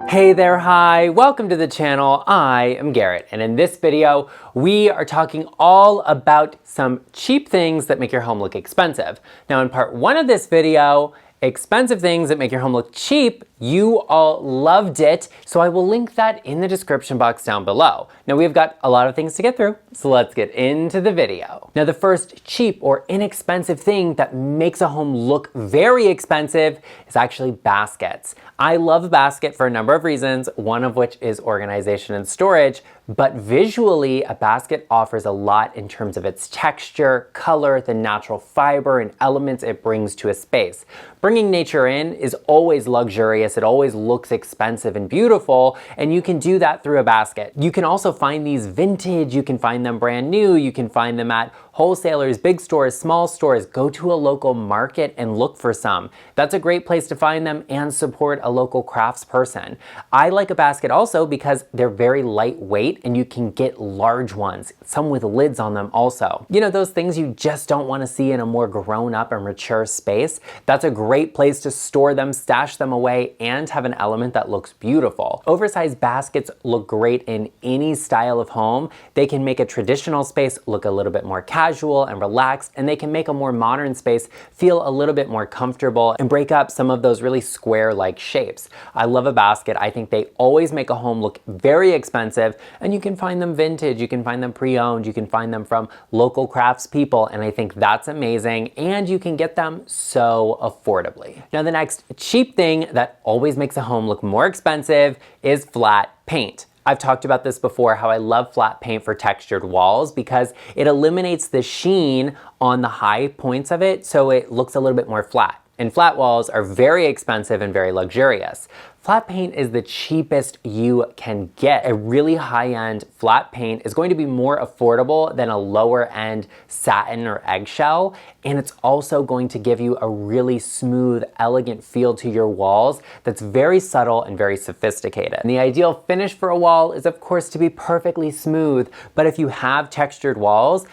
Hey there, hi, welcome to the channel. I am Garrett, and in this video, we are talking all about some cheap things that make your home look expensive. Now in part one of this video, expensive things that make your home look cheap, you all loved it, so I will link that in the description box down below. Now we've got a lot of things to get through, so let's get into the video. Now the first cheap or inexpensive thing that makes a home look very expensive is actually baskets. I love a basket for a number of reasons, one of which is organization and storage, but visually a basket offers a lot in terms of its texture, color, the natural fiber and elements it brings to a space. Bringing nature in is always luxurious, it always looks expensive and beautiful, and you can do that through a basket. You can also find these vintage, you can find them brand new, you can find them at wholesalers, big stores, small stores. Go to a local market and look for some. That's a great place to find them and support a local craftsperson. I like a basket also because they're very lightweight and you can get large ones, some with lids on them also. You know, those things you just don't want to see in a more grown up and mature space. That's a great place to store them, stash them away, and have an element that looks beautiful. Oversized baskets look great in any style of home. They can make a traditional space look a little bit more casual and relaxed, and they can make a more modern space feel a little bit more comfortable and break up some of those really square-like shapes. I love a basket. I think they always make a home look very expensive, and you can find them vintage, you can find them pre-owned, you can find them from local craftspeople, and I think that's amazing, and you can get them so affordably. Now the next cheap thing that always makes a home look more expensive is flat paint. I've talked about this before, how I love flat paint for textured walls because it eliminates the sheen on the high points of it, so it looks a little bit more flat. And flat walls are very expensive and very luxurious. Flat paint is the cheapest you can get. A really high-end flat paint is going to be more affordable than a lower-end satin or eggshell, and it's also going to give you a really smooth, elegant feel to your walls that's very subtle and very sophisticated. And the ideal finish for a wall is, of course, to be perfectly smooth, but if you have textured walls,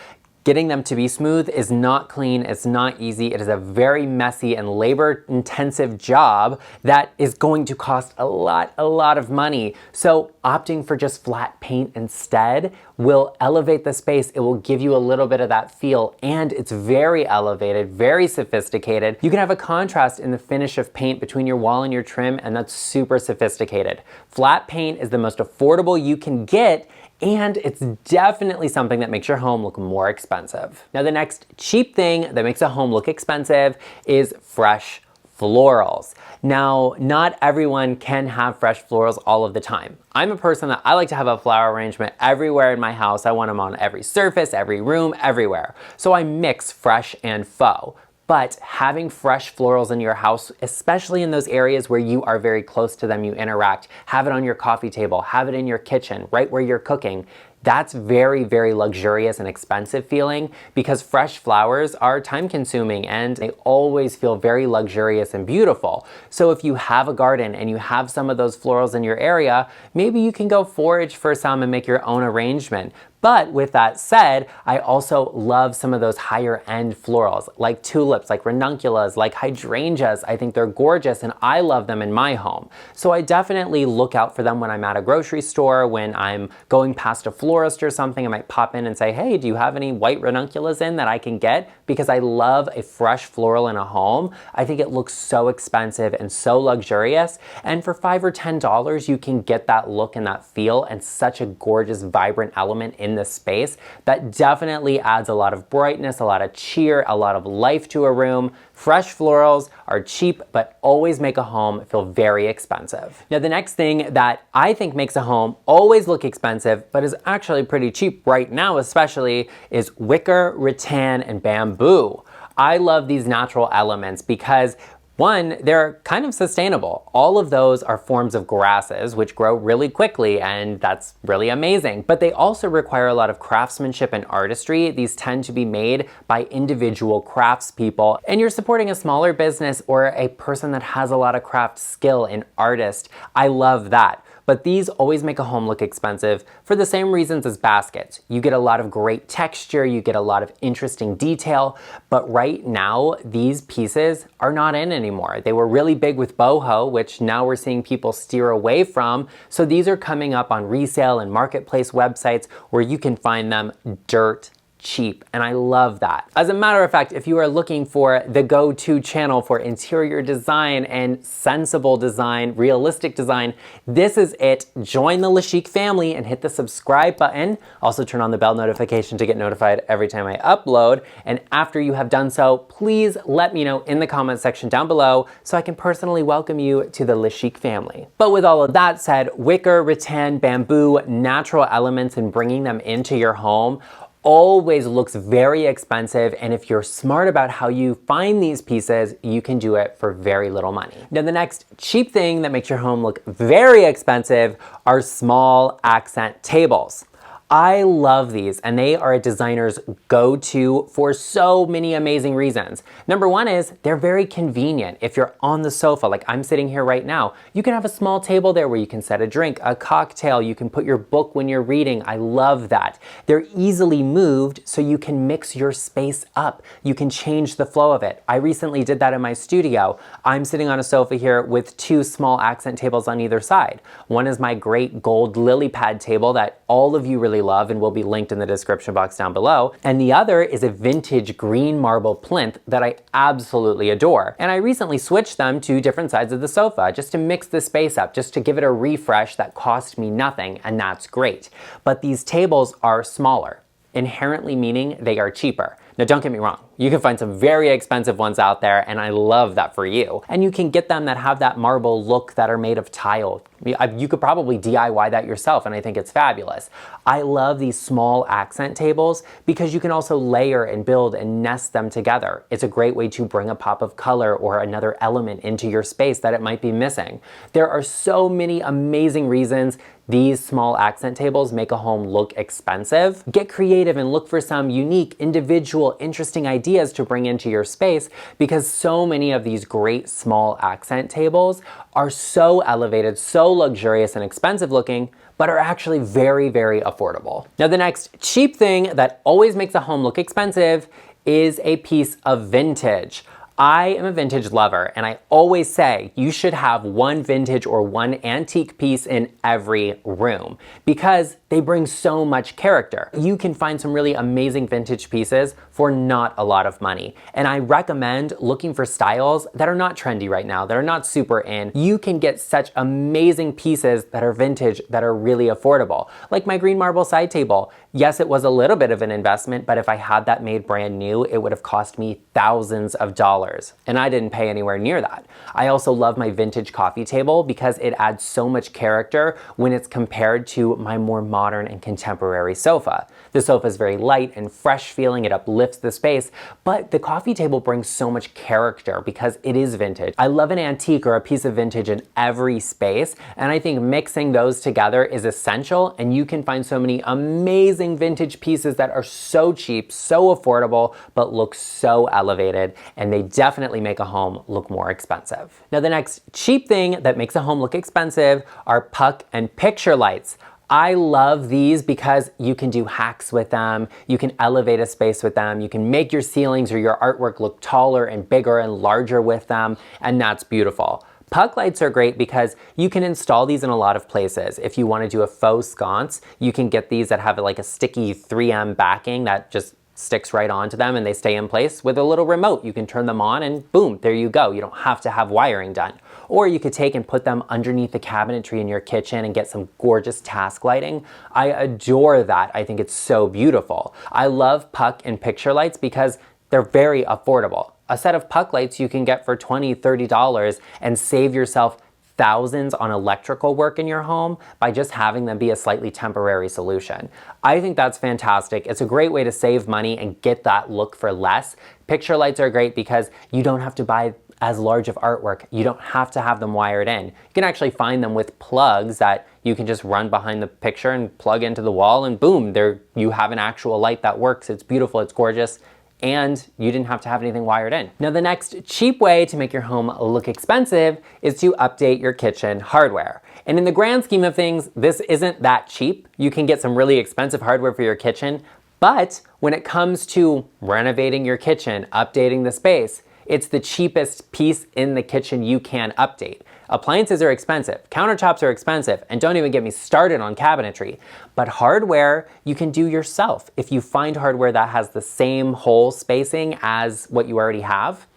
getting them to be smooth is not clean, it's not easy, it is a very messy and labor-intensive job that is going to cost a lot of money. So opting for just flat paint instead will elevate the space, it will give you a little bit of that feel, and it's very elevated, very sophisticated. You can have a contrast in the finish of paint between your wall and your trim, and that's super sophisticated. Flat paint is the most affordable you can get, and it's definitely something that makes your home look more expensive. Now the next cheap thing that makes a home look expensive is fresh florals. Now, not everyone can have fresh florals all of the time. I'm a person that I like to have a flower arrangement everywhere in my house. I want them on every surface, every room, everywhere. So I mix fresh and faux. But having fresh florals in your house, especially in those areas where you are very close to them, you interact, have it on your coffee table, have it in your kitchen, right where you're cooking, that's very, very luxurious and expensive feeling because fresh flowers are time consuming and they always feel very luxurious and beautiful. So if you have a garden and you have some of those florals in your area, maybe you can go forage for some and make your own arrangement. But with that said, I also love some of those higher end florals, like tulips, like ranunculus, like hydrangeas. I think they're gorgeous and I love them in my home. So I definitely look out for them when I'm at a grocery store, when I'm going past a florist or something. I might pop in and say, hey, do you have any white ranunculus in that I can get? Because I love a fresh floral in a home. I think it looks so expensive and so luxurious. And for $5 or $10, you can get that look and that feel and such a gorgeous, vibrant element in this space that definitely adds a lot of brightness, a lot of cheer, a lot of life to a room. Fresh florals are cheap, but always make a home feel very expensive. Now, the next thing that I think makes a home always look expensive, but is actually pretty cheap right now especially, is wicker, rattan, and bamboo. I love these natural elements because one, they're kind of sustainable. All of those are forms of grasses which grow really quickly, and that's really amazing. But they also require a lot of craftsmanship and artistry. These tend to be made by individual craftspeople, and you're supporting a smaller business or a person that has a lot of craft skill, an artist. I love that. but these always make a home look expensive for the same reasons as baskets. You get a lot of great texture, you get a lot of interesting detail, but right now, these pieces are not in anymore. They were really big with boho, which now we're seeing people steer away from, so these are coming up on resale and marketplace websites where you can find them dirt cheap, and I love that. As a matter of fact, if you are looking for the go-to channel for interior design and sensible design, realistic design, this is it. Join the LeChic family and hit the subscribe button. Also turn on the bell notification to get notified every time I upload. And after you have done so, please let me know in the comment section down below so I can personally welcome you to the LeChic family. But with all of that said, wicker, rattan, bamboo, natural elements, and bringing them into your home always looks very expensive, and if you're smart about how you find these pieces, you can do it for very little money. Now, the next cheap thing that makes your home look very expensive are small accent tables. I love these, and they are a designer's go-to for so many amazing reasons. Number one is they're very convenient. If you're on the sofa, like I'm sitting here right now, you can have a small table there where you can set a drink, a cocktail, you can put your book when you're reading. I love that. They're easily moved, so you can mix your space up. You can change the flow of it. I recently did that in my studio. I'm sitting on a sofa here with two small accent tables on either side. One is my great gold lily pad table that all of you really love and will be linked in the description box down below. And the other is a vintage green marble plinth that I absolutely adore. And I recently switched them to different sides of the sofa just to mix the space up, just to give it a refresh that cost me nothing, and that's great. But these tables are smaller, inherently meaning they are cheaper. Now, don't get me wrong, you can find some very expensive ones out there, and I love that for you. And you can get them that have that marble look that are made of tile. You could probably DIY that yourself, and I think it's fabulous. I love these small accent tables because you can also layer and build and nest them together. It's a great way to bring a pop of color or another element into your space that it might be missing. There are so many amazing reasons these small accent tables make a home look expensive. Get creative and look for some unique, individual, interesting ideas to bring into your space, because so many of these great small accent tables are so elevated, so luxurious and expensive looking, but are actually very, very affordable. Now, the next cheap thing that always makes a home look expensive is a piece of vintage. I am a vintage lover, and I always say you should have one vintage or one antique piece in every room because they bring so much character. You can find some really amazing vintage pieces for not a lot of money. And I recommend looking for styles that are not trendy right now, that are not super in. You can get such amazing pieces that are vintage that are really affordable. Like my green marble side table. Yes, it was a little bit of an investment, but if I had that made brand new, it would have cost me thousands of dollars. And I didn't pay anywhere near that. I also love my vintage coffee table because it adds so much character when it's compared to my more modern and contemporary sofa. The sofa is very light and fresh feeling, it uplifts the space, but the coffee table brings so much character because it is vintage. I love an antique or a piece of vintage in every space, and I think mixing those together is essential, and you can find so many amazing vintage pieces that are so cheap, so affordable, but look so elevated, and they definitely make a home look more expensive. Now, the next cheap thing that makes a home look expensive are puck and picture lights. I love these because you can do hacks with them, you can elevate a space with them, you can make your ceilings or your artwork look taller and bigger and larger with them, and that's beautiful. Puck lights are great because you can install these in a lot of places. If you want to do a faux sconce, you can get these that have like a sticky 3M backing that just sticks right onto them and they stay in place with a little remote. You can turn them on and boom, there you go. You don't have to have wiring done. Or you could take and put them underneath the cabinetry in your kitchen and get some gorgeous task lighting. I adore that. I think it's so beautiful. I love puck and picture lights because they're very affordable. A set of puck lights you can get for $20, $30 and save yourself thousands on electrical work in your home by just having them be a slightly temporary solution. I think that's fantastic. It's a great way to save money and get that look for less. Picture lights are great because you don't have to buy as large of artwork. You don't have to have them wired in. You can actually find them with plugs that you can just run behind the picture and plug into the wall and boom, there you have an actual light that works. It's beautiful, it's gorgeous. and you didn't have to have anything wired in. Now, the next cheap way to make your home look expensive is to update your kitchen hardware. And in the grand scheme of things, this isn't that cheap. You can get some really expensive hardware for your kitchen, but when it comes to renovating your kitchen, updating the space, it's the cheapest piece in the kitchen you can update. Appliances are expensive, countertops are expensive, and don't even get me started on cabinetry. But hardware, you can do yourself. If you find hardware that has the same hole spacing as what you already have,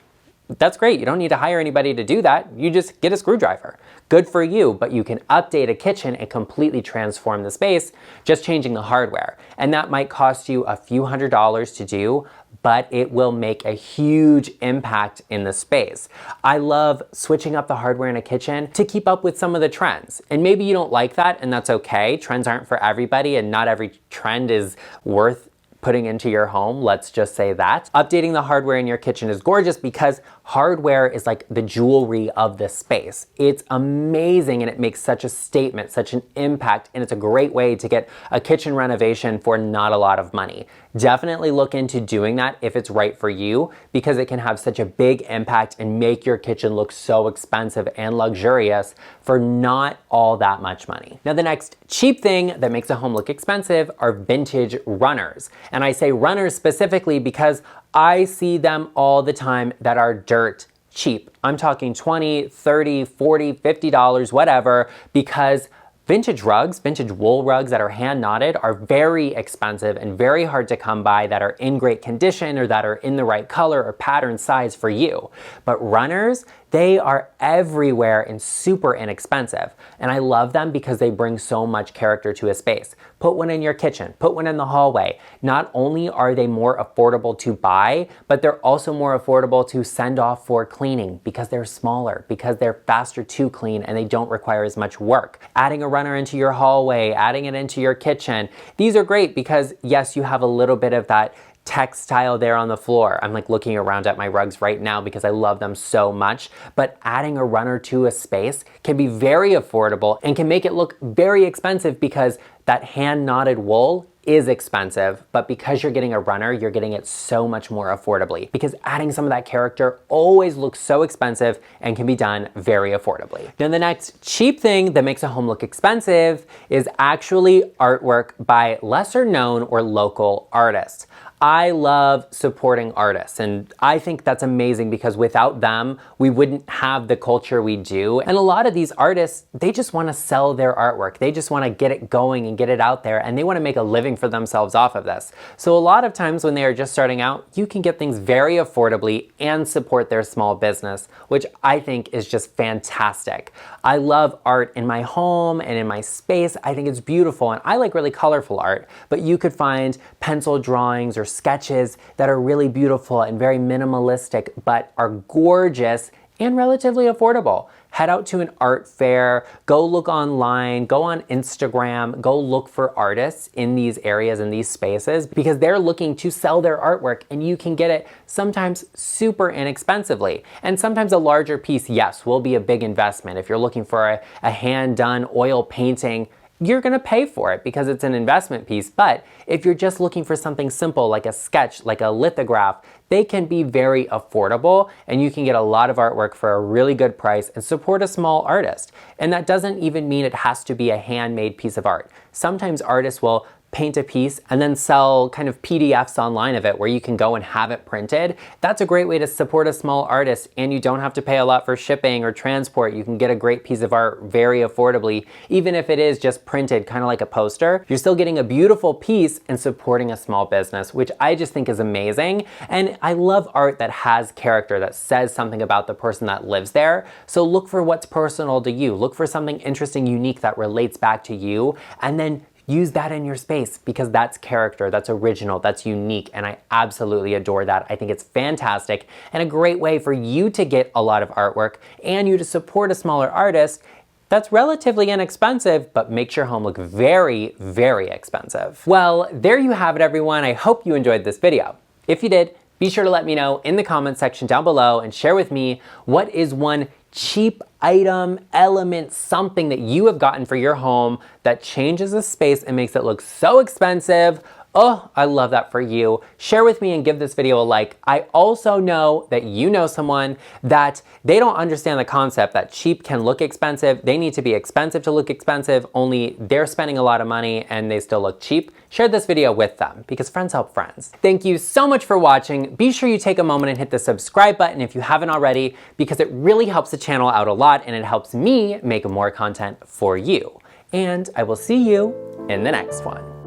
that's great. You don't need to hire anybody to do that. You just get a screwdriver. Good for you, but you can update a kitchen and completely transform the space just changing the hardware. And that might cost you a few $100s to do, but it will make a huge impact in the space. I love switching up the hardware in a kitchen to keep up with some of the trends. And maybe you don't like that, and that's okay. Trends aren't for everybody, and not every trend is worth putting into your home, let's just say that. Updating the hardware in your kitchen is gorgeous because hardware is like the jewelry of the space. It's amazing and it makes such a statement, such an impact, and it's a great way to get a kitchen renovation for not a lot of money. Definitely look into doing that if it's right for you, because it can have such a big impact and make your kitchen look so expensive and luxurious for not all that much money. Now, the next cheap thing that makes a home look expensive are vintage runners. And I say runners specifically because I see them all the time that are dirt cheap. I'm talking $20, $30, $40, $50, whatever, because vintage rugs, vintage wool rugs that are hand knotted are very expensive and very hard to come by, that are in great condition or that are in the right color or pattern size for you. But runners, they are everywhere and super inexpensive. And I love them because they bring so much character to a space. Put one in your kitchen, put one in the hallway. Not only are they more affordable to buy, but they're also more affordable to send off for cleaning because they're smaller, because they're faster to clean and they don't require as much work. Adding a runner into your hallway, adding it into your kitchen. These are great because yes, you have a little bit of that textile there on the floor. I'm like looking around at my rugs right now because I love them so much, but adding a runner to a space can be very affordable and can make it look very expensive because that hand knotted wool is expensive, but because you're getting a runner, you're getting it so much more affordably, because adding some of that character always looks so expensive and can be done very affordably. Now, the next cheap thing that makes a home look expensive is actually artwork by lesser known or local artists. I love supporting artists, and I think that's amazing because without them, we wouldn't have the culture we do. And a lot of these artists, they just want to sell their artwork. They just want to get it going and get it out there, and they want to make a living for themselves off of this. So a lot of times when they are just starting out, you can get things very affordably and support their small business, which I think is just fantastic. I love art in my home and in my space. I think it's beautiful, and I like really colorful art, but you could find pencil drawings or sketches that are really beautiful and very minimalistic, but are gorgeous and relatively affordable. Head out to an art fair, go look online, go on Instagram, go look for artists in these areas, in these spaces, because they're looking to sell their artwork and you can get it sometimes super inexpensively. And sometimes a larger piece, yes, will be a big investment. If you're looking for a hand-done oil painting, you're gonna pay for it because it's an investment piece. But if you're just looking for something simple like a sketch, like a lithograph, they can be very affordable and you can get a lot of artwork for a really good price and support a small artist. And that doesn't even mean it has to be a handmade piece of art. Sometimes artists will paint a piece and then sell kind of PDFs online of it where you can go and have it printed. That's a great way to support a small artist, and you don't have to pay a lot for shipping or transport. You can get a great piece of art very affordably, even if it is just printed kind of like a poster. You're still getting a beautiful piece and supporting a small business, which I just think is amazing. And I love art that has character, that says something about the person that lives there. So look for what's personal to you. Look for something interesting, unique that relates back to you, and then use that in your space because that's character, that's original, that's unique, and I absolutely adore that. I think it's fantastic and a great way for you to get a lot of artwork and you to support a smaller artist that's relatively inexpensive, but makes your home look very, very expensive. Well, there you have it, everyone. I hope you enjoyed this video. If you did, be sure to let me know in the comment section down below and share with me what is one cheap item, element, something that you have gotten for your home that changes the space and makes it look so expensive. Oh, I love that for you. Share with me and give this video a like. I also know that you know someone that they don't understand the concept that cheap can look expensive. They need to be expensive to look expensive, only they're spending a lot of money and they still look cheap. Share this video with them because friends help friends. Thank you so much for watching. Be sure you take a moment and hit the subscribe button if you haven't already, because it really helps the channel out a lot and it helps me make more content for you. And I will see you in the next one.